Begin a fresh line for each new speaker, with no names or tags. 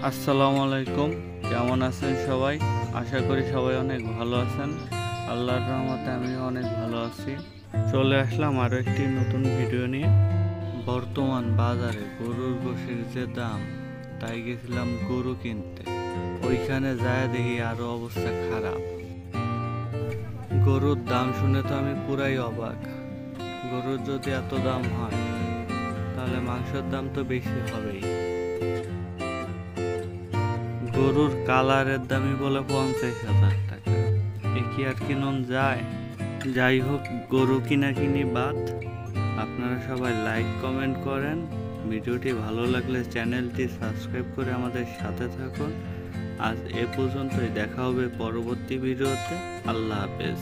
আসসালামু আলাইকুম। কেমন আছেন সবাই? আশা করি সবাই অনেক ভালো আছেন। আল্লাহর রহমতে আমিও অনেক ভালো আছি। চলে আসলাম আরও একটি নতুন ভিডিও নিয়ে। বর্তমান বাজারে গরুর গোশের যে দাম, তাই গেছিলাম গরু কিনতে। ওইখানে যায় দেখি আরো অবস্থা খারাপ। গরুর দাম শুনে তো আমি পুরাই অবাক। গরুর যদি এত দাম হয়, তাহলে মাংসের দাম তো বেশি হবেই। গরুর কালারের দামই বলে 50,000 টাকা। এ কি আর কিনুন যায়? যাই হোক, গরু কিনা বাদ। আপনারা সবাই লাইক কমেন্ট করেন। ভিডিওটি ভালো লাগলে চ্যানেলটি সাবস্ক্রাইব করে আমাদের সাথে থাকুন। আজ এ পর্যন্তই, দেখা হবে পরবর্তী ভিডিওতে। আল্লাহ হাফেজ।